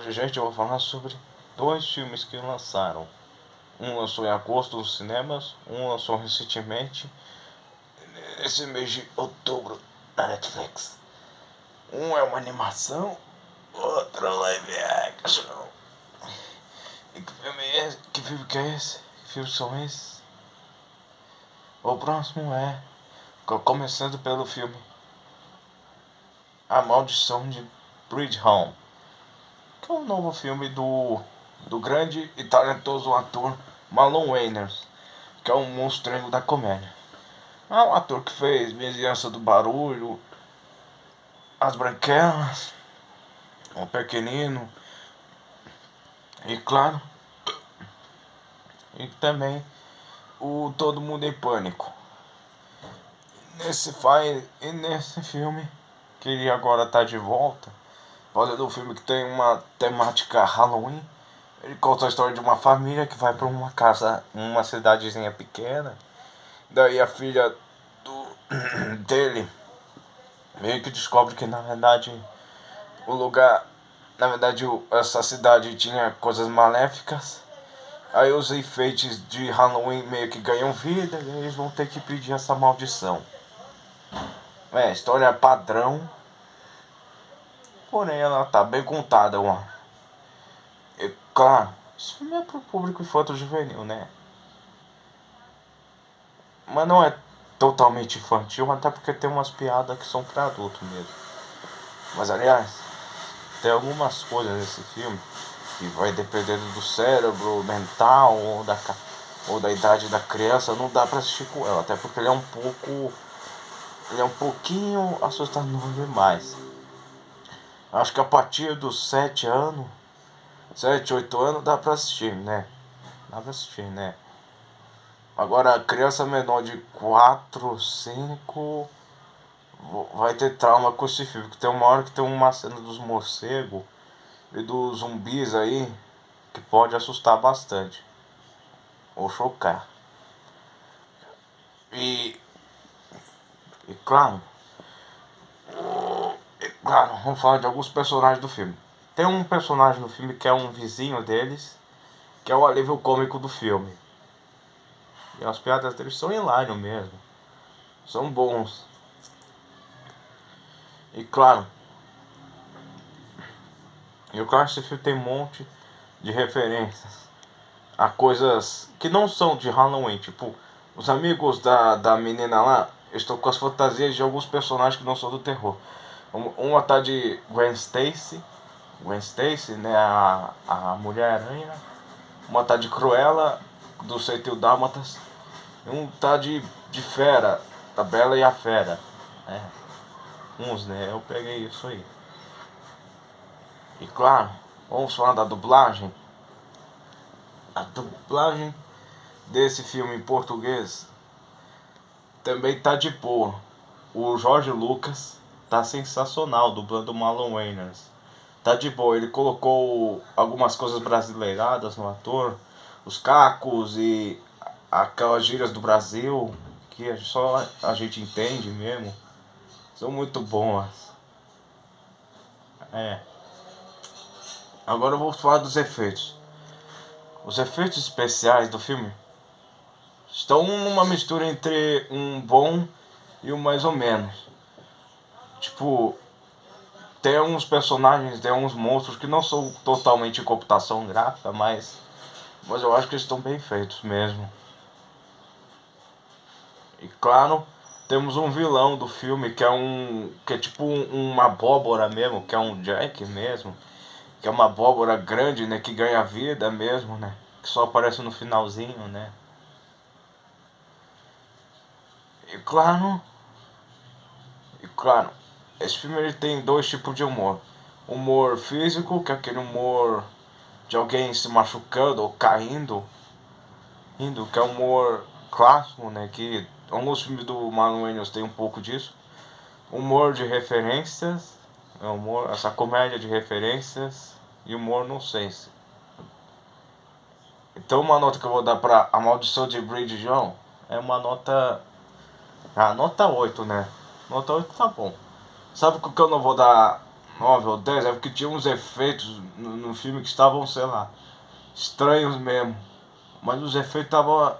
episódio, gente, eu vou falar sobre dois filmes que lançaram. Um lançou em agosto nos cinemas, um lançou recentemente, nesse mês de outubro, na Netflix. Um é uma animação, outro é um live action. E que filme é esse? Que filme que é esse? Que filmes são esses? O próximo é, começando pelo filme A Maldição de Bridge Home, que é um novo filme do grande e talentoso ator Marlon Wayans, que é um monstrengo da comédia. É um ator que fez Vizinhança do Barulho, As Branquelas, O Pequenino e, claro, e também o Todo Mundo em Pânico. Nesse filme, que ele agora tá de volta, fazendo um filme que tem uma temática Halloween. Ele conta a história de uma família que vai para uma casa, uma cidadezinha pequena. Daí a filha dele meio que descobre que na verdade o lugar, na verdade essa cidade tinha coisas maléficas. Aí os enfeites de Halloween meio que ganham vida e eles vão ter que pedir essa maldição. É, história padrão, porém ela tá bem contada, mano. E claro, esse filme é pro público infanto-juvenil, né? Mas não é totalmente infantil, até porque tem umas piadas que são pra adulto mesmo. Mas aliás, tem algumas coisas nesse filme que vai dependendo do cérebro mental ou da idade da criança, não dá pra assistir com ela, até porque ele é um pouquinho assustador demais. Acho que a partir dos 7 anos, 7 8 anos dá pra assistir, né? Dá pra assistir, né? Agora a criança menor de 4 5 vai ter trauma com esse filme, que tem uma hora que tem uma cena dos morcegos e dos zumbis aí que pode assustar bastante ou chocar. E, e claro, vamos falar de alguns personagens do filme. Tem um personagem no filme que é um vizinho deles, que é o alívio cômico do filme. E as piadas deles são hilárias mesmo. São bons. E claro, esse filme tem um monte de referências a coisas que não são de Halloween. Tipo, os amigos da menina lá estão com as fantasias de alguns personagens que não são do terror. Uma tá de Gwen Stacy, né, a Mulher-Aranha. Uma tá de Cruella, do 101 Dálmatas. E um tá de Fera, da Bela e a Fera. É, uns, né, eu peguei isso aí. E claro, vamos falar da dublagem. A dublagem desse filme em português também tá de boa. O Jorge Lucas tá sensacional dublando o Marlon Wayans. Tá de boa, ele colocou algumas coisas brasileiradas no ator, os cacos e aquelas gírias do Brasil que só a gente entende mesmo. São muito boas. É. Agora eu vou falar dos efeitos. Os efeitos especiais do filme estão numa mistura entre um bom e um mais ou menos. Tipo, tem uns personagens, tem uns monstros que não são totalmente computação gráfica, mas eu acho que eles estão bem feitos mesmo. E claro, temos um vilão do filme que é tipo uma abóbora mesmo, que é um Jack mesmo, que é uma abóbora grande, né, que ganha vida mesmo, né, que só aparece no finalzinho, né. E claro, e claro, esse filme ele tem dois tipos de humor. Humor físico, que é aquele humor de alguém se machucando ou caindo, que é um humor clássico, né, que alguns filmes do Marlon Wayans tem um pouco disso. Humor de referências, humor, essa comédia de referências e humor nonsense. Então uma nota que eu vou dar pra A Maldição de Bridget Jones é uma nota. Ah, nota 8, né? Nota 8 tá bom. Sabe o que eu não vou dar 9 ou 10, é porque tinha uns efeitos no filme que estavam, sei lá, estranhos mesmo. Mas os efeitos estavam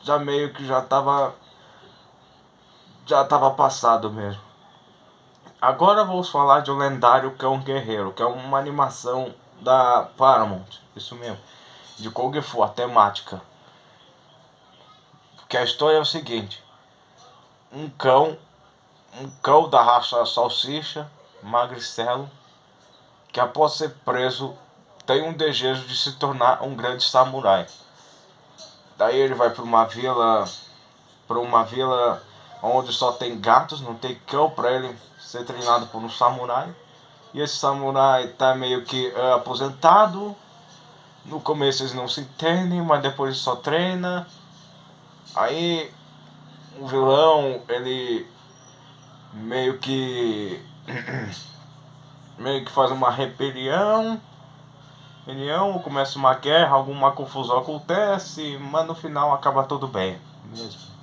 já meio que já tava passado mesmo. Agora vamos falar de O Lendário Cão Guerreiro, que é uma animação da Paramount, isso mesmo, de Kung Fu, a temática. Porque a história é o seguinte: um cão, um cão da raça salsicha, magricelo, que após ser preso tem um desejo de se tornar um grande samurai. Daí ele vai para uma vila onde só tem gatos, não tem cão, para ele ser treinado por um samurai. E esse samurai tá meio que aposentado. No começo eles não se entendem, mas depois ele só treina. Aí o vilão, ele meio que meio que faz uma rebelião, começa uma guerra, alguma confusão acontece, mas no final acaba tudo bem mesmo.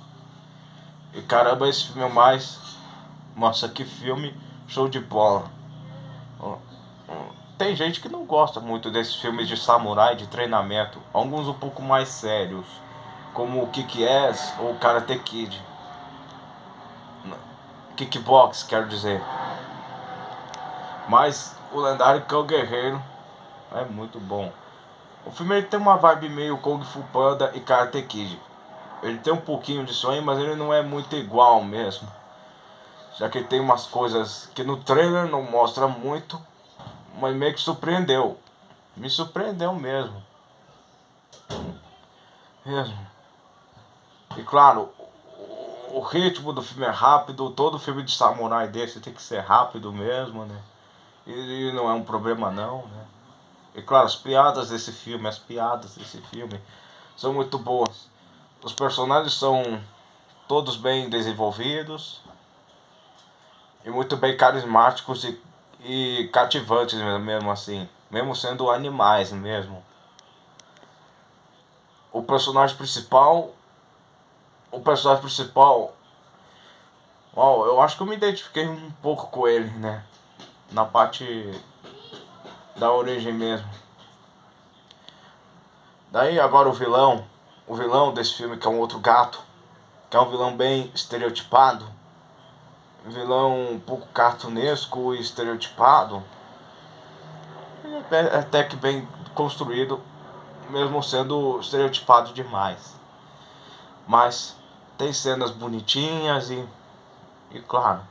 E caramba, esse filme é mais. Nossa, que filme show de bola. Tem gente que não gosta muito desses filmes de samurai, de treinamento. Alguns um pouco mais sérios, como o Kick-Ass ou Karate Kid. Kickbox, quero dizer. Mas o lendário Cão Guerreiro é muito bom. O filme ele tem uma vibe meio Kung Fu Panda e Karate Kid. Ele tem um pouquinho disso aí, mas ele não é muito igual mesmo. Já que ele tem umas coisas que no trailer não mostra muito, mas meio que surpreendeu. Me surpreendeu mesmo. Mesmo. E claro, o ritmo do filme é rápido, todo filme de samurai desse tem que ser rápido mesmo, né? E não é um problema não, né? E claro, as piadas desse filme são muito boas. Os personagens são todos bem desenvolvidos e muito bem carismáticos e cativantes mesmo assim. Mesmo sendo animais mesmo. O personagem principal. O personagem principal. Ó, eu acho que eu me identifiquei um pouco com ele, né? Na parte da origem mesmo. Daí agora o vilão. O vilão desse filme, que é um outro gato. Que é um vilão bem estereotipado. Um vilão um pouco cartunesco e estereotipado. É até que bem construído, mesmo sendo estereotipado demais. Mas tem cenas bonitinhas e claro.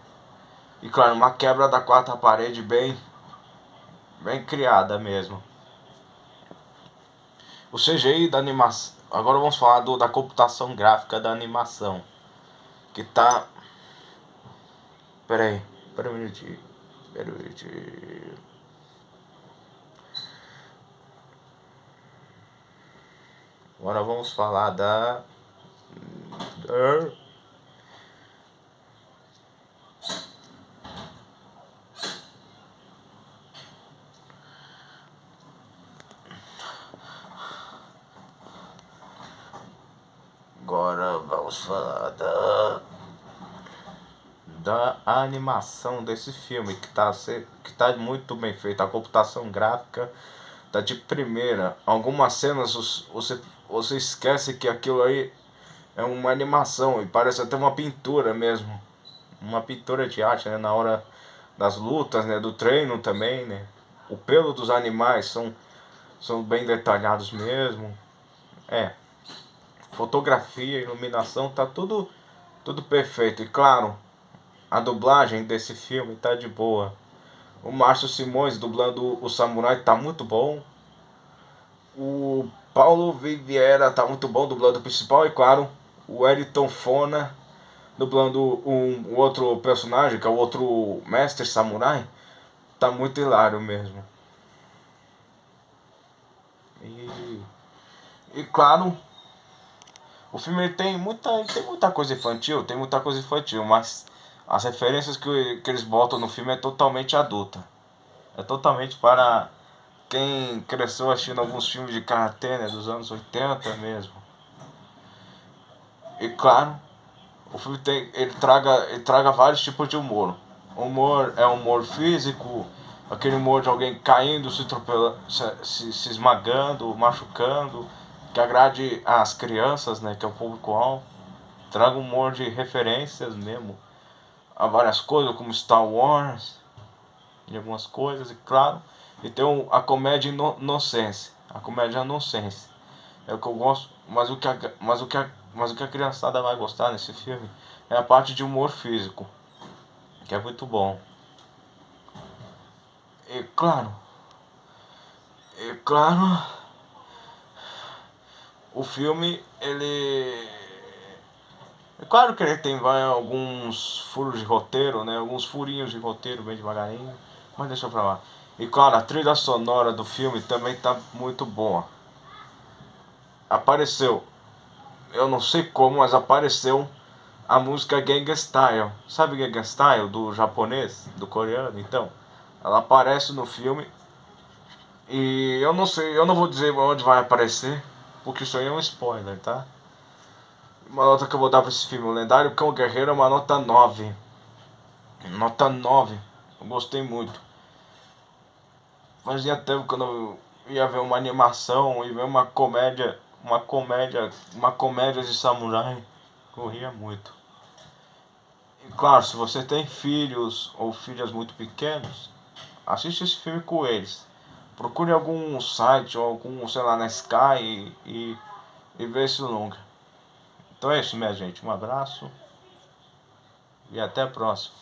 E claro, uma quebra da quarta parede bem criada mesmo. O CGI da animação. Agora vamos falar da computação gráfica da animação. Que tá. Pera aí. Pera um minutinho. Pera um minutinho. Agora vamos falar da. Agora vamos falar da animação desse filme, que tá muito bem feita. A computação gráfica tá de primeira. Algumas cenas você esquece que aquilo aí é uma animação e parece até uma pintura mesmo. Uma pintura de arte, né? Na hora das lutas, né? Do treino também, né? O pelo dos animais são bem detalhados mesmo. É, fotografia, iluminação, tá tudo perfeito. E claro, a dublagem desse filme tá de boa. O Márcio Simões dublando o samurai tá muito bom. O Paulo Viviera tá muito bom dublando o principal. E claro, o Eriton Fona dublando um outro personagem, que é o outro mestre samurai. Tá muito hilário mesmo. E, e claro, o filme tem muita coisa infantil, mas as referências que eles botam no filme é totalmente adulta. É totalmente para quem cresceu assistindo alguns filmes de karatê, né, dos anos 80 mesmo. E claro, o filme ele traga vários tipos de humor. Humor é humor físico, aquele humor de alguém caindo, se atropelando, se esmagando, machucando, que agrade as crianças, né, que é o público-alvo. Traga um humor de referências mesmo a várias coisas, como Star Wars, e algumas coisas, e claro, e tem a comédia inocência. A comédia inocência. É o que eu gosto, mas o que a criançada vai gostar nesse filme é a parte de humor físico, que é muito bom. E claro, e claro, o filme ele é claro que ele tem alguns furos de roteiro, né? Alguns furinhos de roteiro bem devagarinho, mas deixa pra lá. E claro, a trilha sonora do filme também tá muito boa. Apareceu, eu não sei como, mas apareceu a música Gangnam Style. Sabe Gangnam Style do japonês, do coreano? Então, ela aparece no filme e eu não sei, eu não vou dizer onde vai aparecer, porque isso aí é um spoiler, tá? Uma nota que eu vou dar pra esse filme, O Lendário Cão Guerreiro, é uma nota 9. Nota 9. Eu gostei muito. Fazia tempo que eu não ia ver uma animação e ver uma comédia de samurai. Corria muito. E claro, se você tem filhos ou filhas muito pequenos, assiste esse filme com eles. Procure algum site ou algum, sei lá, na Sky e vê esse longa. Então é isso, minha gente. Um abraço e até a próxima.